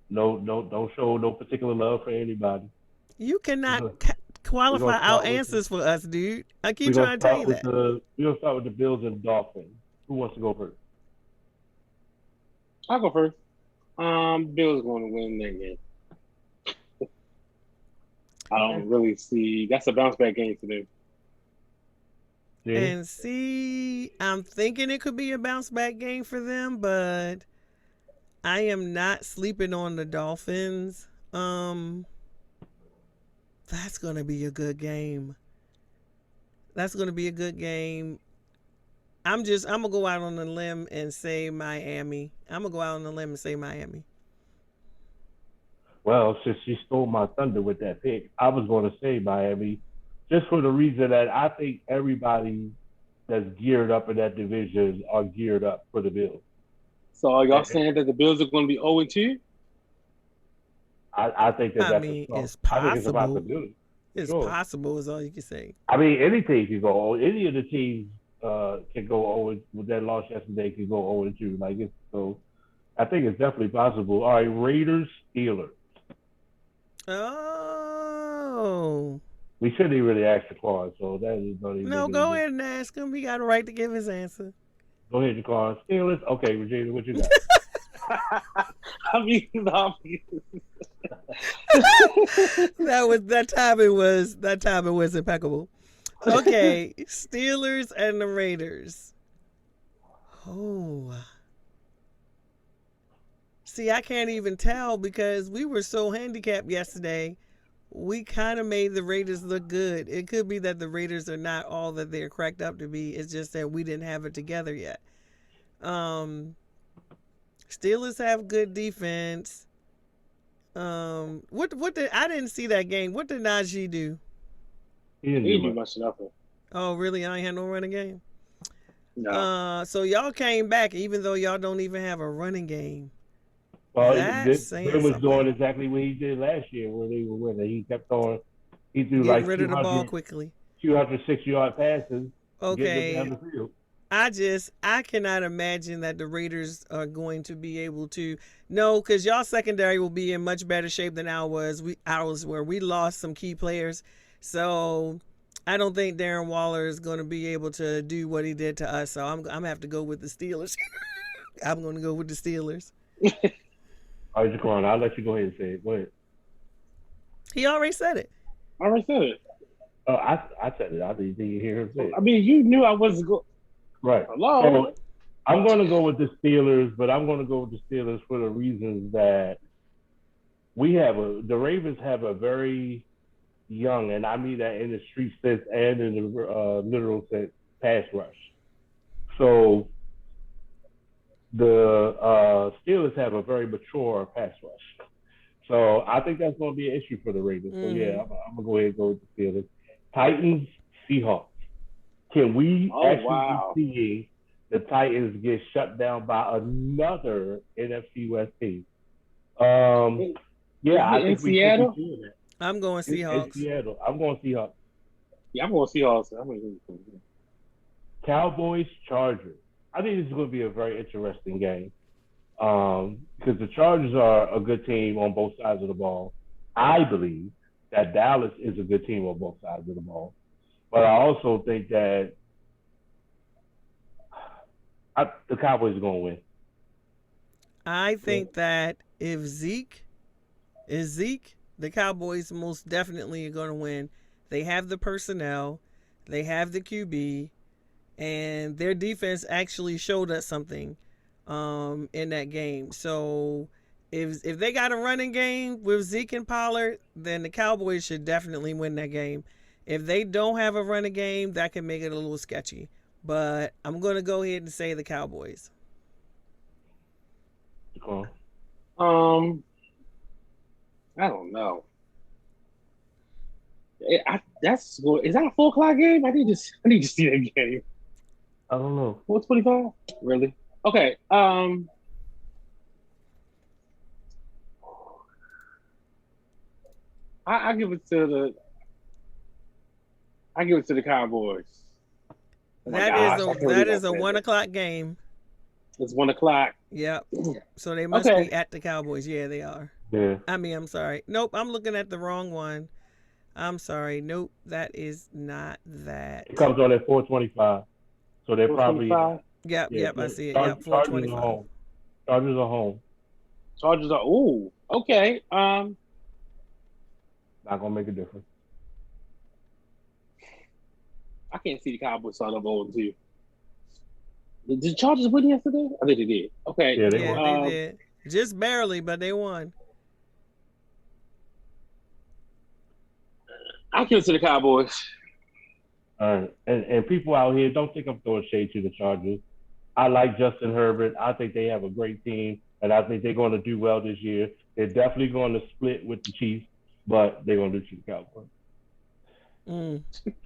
No, no, don't show no particular love for anybody. You We're cannot gonna, we're qualify gonna our start with the, answers for us, dude. I keep we're gonna trying to tell you start with that. the we're gonna start with the Bills and Dolphins. Who wants to go first? I'll go first. Bill's going to win that game. I Okay. don't really see. That's a bounce back game for them. Jenny? And see, I'm thinking it could be a bounce back game for them, but I am not sleeping on the Dolphins. That's gonna be a good game. That's gonna be a good game. I'm gonna go out on a limb and say Miami. I'm gonna go out on a limb and say Miami. Well, since she stole my thunder with that pick, I was going to say Miami, just for the reason that I think everybody that's geared up in that division are geared up for the Bills. So are y'all And saying that the Bills are going to be 0-2? I think that I that's a mean, strong. it's I think it's a possible. possibility for It's sure. possible is all you can say. I mean, any team can go. Any of the teams can go 0 with that loss yesterday can go 0-2. Like it's so. I think it's definitely possible. All right, Raiders, Steelers. Oh. We shouldn't even really ask the card, so that is not even No, making a go difference. ahead and ask him. He got a right to give his answer. Go ahead, the card. Steelers. Okay, Regina, what you got? I mean, that timing was impeccable. Okay, Steelers and the Raiders. Oh. See, I can't even tell because we were so handicapped yesterday. We kind of made the Raiders look good. It could be that the Raiders are not all that they're cracked up to be. It's just that we didn't have it together yet. Um, Steelers have good defense. What did I didn't see that game. What did Najee do? He didn't he do didn't do much. much nothing. Oh, really? I ain't had no running game. No. So y'all came back even though y'all don't even have a running game. Well, That's saying Ben was doing something. exactly what he did last year, where they were winning. He kept throwing. He threw Getting like rid of the ball quickly. 206 yard passes, getting them down Okay. the field. I cannot imagine that the Raiders are going to be able to no, because y'all secondary will be in much better shape than ours where we lost some key players. So I don't think Darren Waller is going to be able to do what he did to us. So I'm gonna have to go with the Steelers. I'm going to go with the Steelers. All right, Jaquan, I'll let you go ahead and say it. Go ahead. He already said it. I already said it. Oh, I said it. I didn't hear him say it. I mean, you knew I wasn't going. Right. Hello? So I'm going to go with the Steelers, but I'm going to go with the Steelers for the reasons that the Ravens have a very young, and I mean that in the street sense and in the literal sense, pass rush. So the Steelers have a very mature pass rush. So I think that's going to be an issue for the Ravens. So yeah, I'm gonna go ahead and go with the Steelers. Titans, Seahawks. Can we Oh, actually wow. be seeing the Titans get shut down by another NFC West team? Is Yeah, it I in think we could be Seattle? seeing that. I'm going In Seahawks. Seattle. I'm going Seahawks. Yeah, I'm going to Seahawks. I'm going to Cowboys Chargers. I think this is going to be a very interesting game because the Chargers are a good team on both sides of the ball. I believe that Dallas is a good team on both sides of the ball, but I also think that the Cowboys are going to win. I think that if Zeke is Zeke, the Cowboys most definitely are going to win. They have the personnel, they have the QB, and their defense actually showed us something in that game. So if they got a running game with Zeke and Pollard, then the Cowboys should definitely win that game. If they don't have a running game, that can make it a little sketchy. But I'm going to go ahead and say the Cowboys. Okay. I don't know. That's good. Is that a 4 o'clock game? I need to see that game. I don't know. 4:25? Really? Okay. I give it to the Cowboys. Oh my gosh, I can't That believe I is a said 1 o'clock game. It's 1 o'clock. Yep. So they must Okay. be at the Cowboys. Yeah, they are. Yeah. I'm sorry. Nope, I'm looking at the wrong one. I'm sorry. Nope, that is not that. It comes on at 4:25, so they're probably 4:25. Yep, I see it. Yep, Chargers are 425. home. Chargers are home. Chargers are. Ooh. Okay. Not gonna make a difference. I can't see the Cowboys starting up 0-2. Did the Chargers win yesterday? I think they did. Okay. Yeah, they Yeah, won. they did. Just barely, but they won. I'll give it to the Cowboys. All right. And people out here, don't think I'm throwing shade to the Chargers. I like Justin Herbert. I think they have a great team, and I think they're going to do well this year. They're definitely going to split with the Chiefs, but they're going to lose to the Cowboys.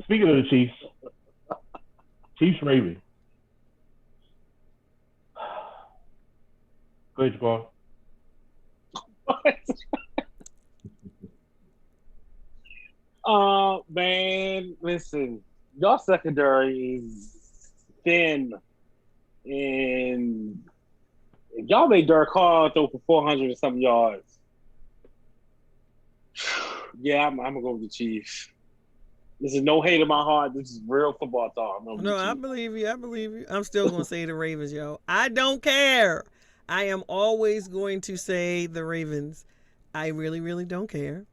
Speaking of the Chiefs, Chiefs Ravens. Go ahead, Jaquan. Man, listen, y'all secondary is thin, and y'all made Derek Carr throw for 400 and something yards. Yeah, I'm gonna go with the Chiefs. This is no hate in my heart. This is real football talk. No, I believe you. I believe you. I'm still going to say the Ravens, yo. I don't care. I am always going to say the Ravens. I really, really don't care.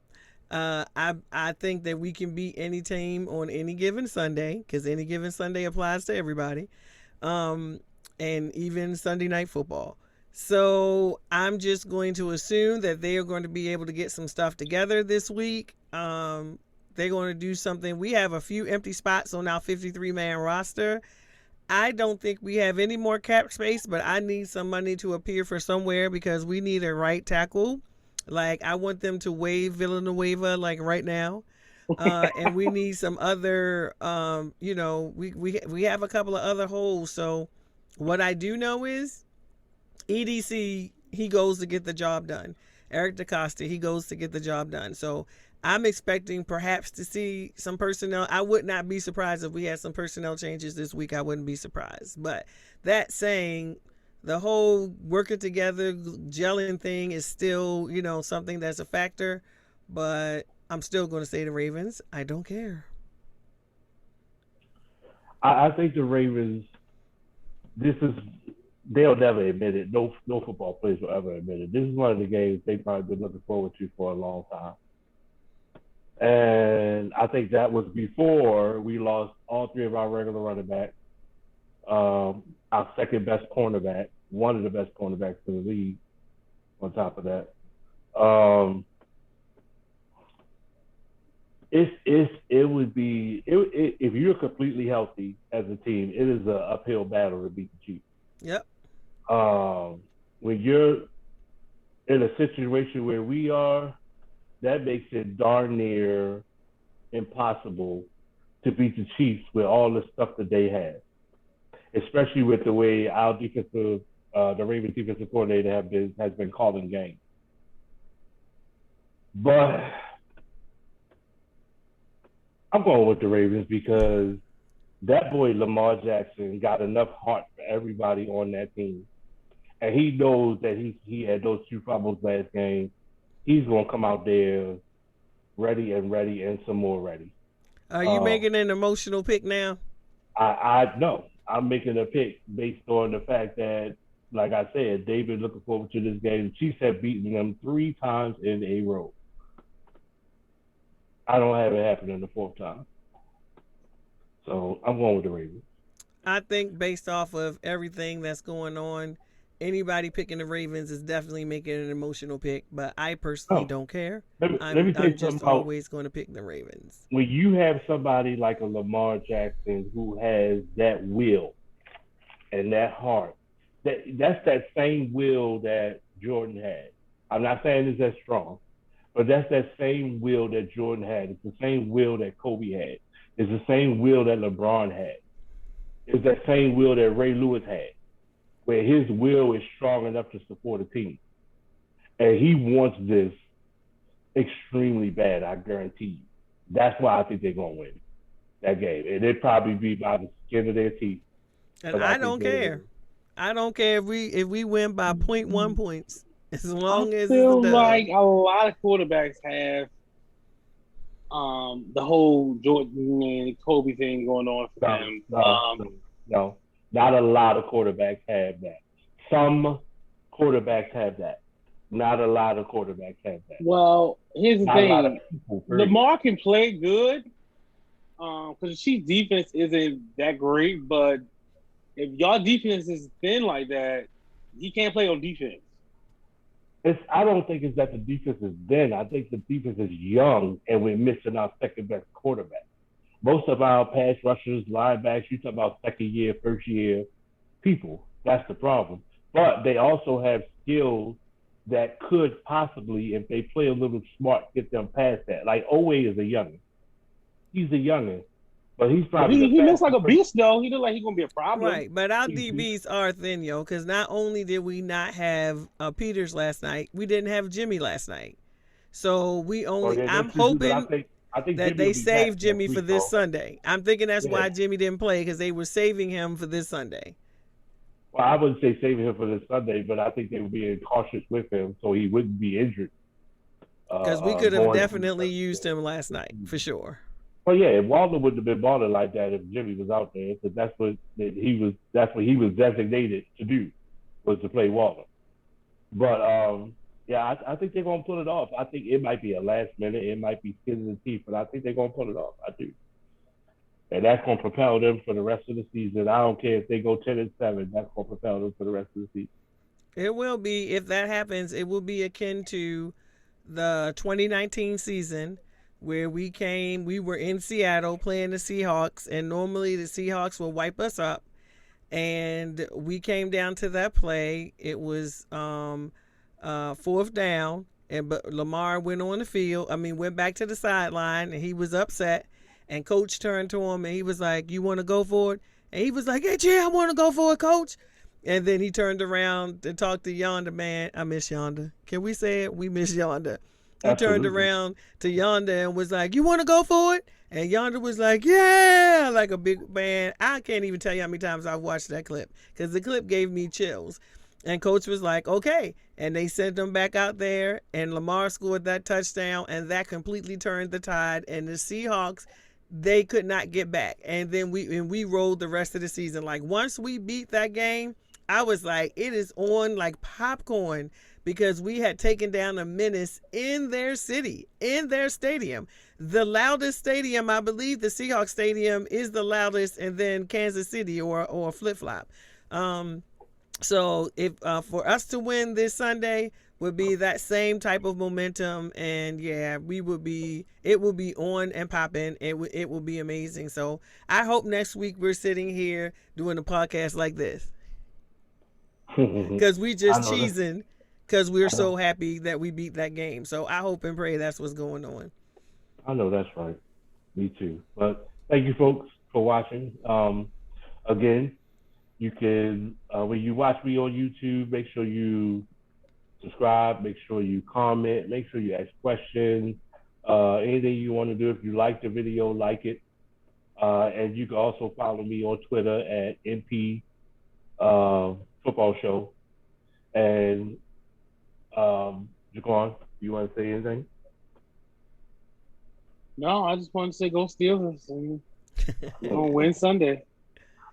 I think that we can beat any team on any given Sunday because any given Sunday applies to everybody, and even Sunday night football. So I'm just going to assume that they are going to be able to get some stuff together this week. They're going to do something. We have a few empty spots on our 53-man roster. I don't think we have any more cap space, but I need some money to appear for somewhere because we need a right tackle. Like, I want them to waive Villanueva, like, right now. And we need some other, we have a couple of other holes. So what I do know is EDC, he goes to get the job done. Eric DeCosta, he goes to get the job done. So I'm expecting perhaps to see some personnel. I would not be surprised if we had some personnel changes this week. I wouldn't be surprised. But that saying, the whole working together, gelling thing is still, something that's a factor. But I'm still going to say the Ravens. I don't care. I think the Ravens, they'll never admit it. No football players will ever admit it. This is one of the games they've probably been looking forward to for a long time. And I think that was before we lost all three of our regular running backs, our second best cornerback, one of the best cornerbacks in the league. On top of that, it would be if you're completely healthy as a team, it is an uphill battle to beat the Chiefs. Yep. When you're in a situation where we are, that makes it darn near impossible to beat the Chiefs with all the stuff that they have, especially with the way our the Ravens defensive coordinator has been calling games. But I'm going with the Ravens because that boy Lamar Jackson got enough heart for everybody on that team, and he knows that he had those two fumbles last game. He's gonna come out there ready and some more ready. Are you Um, making an emotional pick now? I no, I'm making a pick based on the fact that, like I said, David looking forward to this game. The Chiefs have beaten them 3 times in a row. I don't have it happening the fourth time, so I'm going with the Ravens. I think based off of everything that's going on, anybody picking the Ravens is definitely making an emotional pick. But I personally Oh, don't care. let me tell I'm you something just about always going to pick the Ravens. when you have somebody like a Lamar Jackson who has that will and that heart. That's that same will that Jordan had. I'm not saying it's as strong, but that's that same will that Jordan had. It's the same will that Kobe had. It's the same will that LeBron had. It's that same will that Ray Lewis had, where his will is strong enough to support a team. And he wants this extremely bad, I guarantee you. That's why I think they're going to win that game. And it'd probably be by the skin of their teeth, And but I I think don't they'll care. win. I don't care if we win by point one points, as I long as it's a feel dub. like a lot of quarterbacks have the whole Jordan and Kobe thing going on for No, them. no, no, no. Not a lot of quarterbacks have that. Some quarterbacks have that. Not a lot of quarterbacks have that. Well, here's the Not a lot of thing: people, period. Lamar can play good because the Chiefs' defense isn't that great. But if y'all defense is thin like that, he can't play on defense. I don't think it's that the defense is thin. I think the defense is young and we're missing our second best quarterback. Most of our pass rushers, linebackers, you talk about second year, first year people. That's the problem. But they also have skills that could possibly, if they play a little smart, get them past that. Like Owe is a youngin. He's a youngin, but he's But probably the he looks like fastest a person. beast though. He look like he's gonna be a problem. Right, but our He, DBs are thin, yo. Because not only did we not have Peters last night, we didn't have Jimmy last night. So we well, only. yeah, I'm that's true too. But hoping I think that Jimmy they will be back saved next Jimmy for week, this bro. Sunday. I'm thinking that's Yeah. why Jimmy didn't play because they were saving him for this Sunday. Well, I wouldn't say saving him for this Sunday, but I think they were being cautious with him so he wouldn't be injured Because we could have going into the definitely used him last Sunday. night for sure. Well, yeah, Walter wouldn't have been balling like that if Jimmy was out there, because that's what he was. That's what he was designated to do, was to play Walter. But yeah, I think they're gonna pull it off. I think it might be a last minute, it might be skin in the teeth, but I think they're gonna pull it off. I do, and that's gonna propel them for the rest of the season. I don't care if they go 10-7. That's gonna propel them for the rest of the season. It will be, if that happens, it will be akin to the 2019 season where we were in Seattle playing the Seahawks, and normally the Seahawks will wipe us up. And we came down to that play. It was fourth down, and but Lamar went on the field. I mean, went back to the sideline, and he was upset. And coach turned to him, and he was like, "You want to go for it?" And he was like, "Hey, yeah, I want to go for it, coach." And then he turned around and talked to Yonder, man. I miss Yonder. Can we say it? We miss Yonder. He turned Absolutely. around to Yonder and was like, "You want to go for it?" And Yonder was like, "Yeah," like a big man. I can't even tell you how many times I've watched that clip because the clip gave me chills. And coach was like, "Okay." And they sent them back out there, and Lamar scored that touchdown, and that completely turned the tide. And the Seahawks, they could not get back. And then we rolled the rest of the season. Like once we beat that game, I was like, it is on like popcorn because we had taken down a menace in their city, in their stadium. The loudest stadium, I believe the Seahawks stadium is the loudest, and then Kansas City or flip flop. Um, so if for us to win this Sunday would be that same type of momentum, and yeah, we would be it will be on and popping. It will be amazing. So I hope next week we're sitting here doing a podcast like this because we I just know that. cheesing because we're I know. so happy that we beat that game. So I hope and pray that's what's going on. I know that's right. Me too. But thank you, folks, for watching. Again, you can when you watch me on YouTube, make sure you subscribe, make sure you comment, make sure you ask questions. Anything you want to do. If you like the video, like it. And you can also follow me on Twitter at NP Football Show. And Jaquan, you want to say anything? No, I just wanted to say go Steelers and we're gonna win Sunday.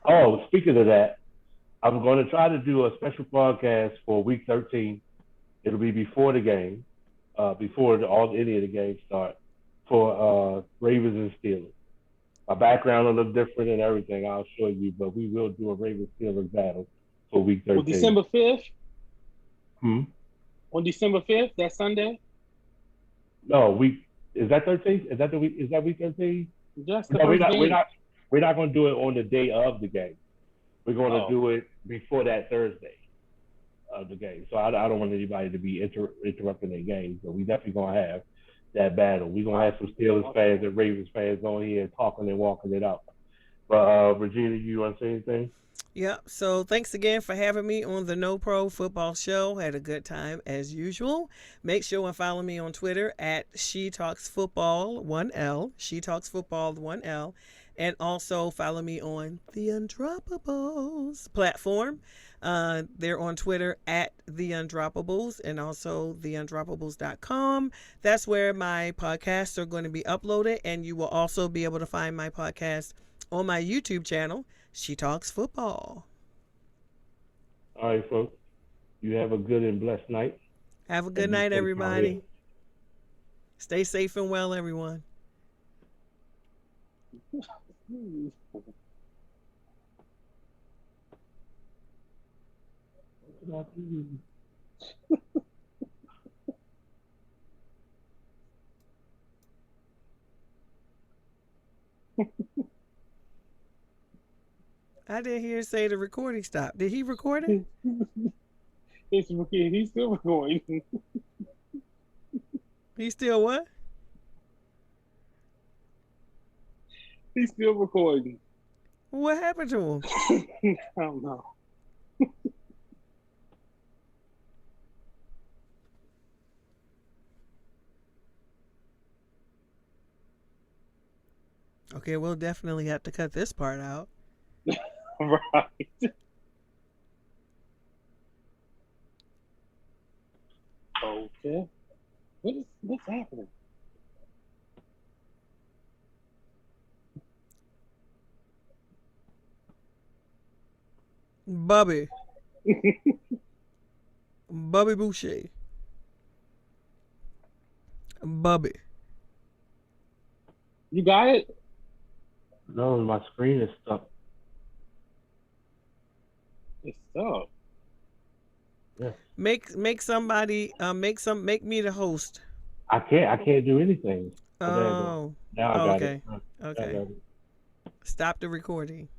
Oh, speaking of that, I'm going to try to do a special broadcast for Week 13. It'll be before the game, before any of the games start, for Ravens and Steelers. My background will look different and everything. I'll show you, but we will do a Ravens Steelers battle for Week Well, 13. December 5th. Hmm? On December 5th, that Sunday. No, week is that 13? Is that the week? Is that week 13? Just the No, first game. We're not going to do it on the day of the game. We're going to Oh. do it before that Thursday of the game. So I don't want anybody to be interrupting their games, but we definitely going to have that battle. We're going to have some Steelers fans and Ravens fans on here talking and walking it out. But Regina, you want to say anything? Yep. So thanks again for having me on the No Pro Football Show. Had a good time as usual. Make sure and follow me on Twitter at She Talks Football 1L. She Talks Football 1L. And also follow me on the Undroppables platform. They're on Twitter at the Undroppables and also theundroppables.com. That's where my podcasts are going to be uploaded, and you will also be able to find my podcast on my YouTube channel, She Talks Football. All right, folks. You have a good and blessed night. Have a good night, everybody. Stay safe and well, everyone. I didn't hear say the recording stopped. Did he record it? He's still recording. He still what? He's still recording. What happened to him? I don't know. Okay, we'll definitely have to cut this part out. Right. Okay. What's happening? Bobby. Bobby Boucher. Bobby. You got it? No, my screen is stuck. It's stuck. Yeah. Make somebody make me the host. I can't do anything. Oh. Now I got Okay. it. Okay. Stop the recording.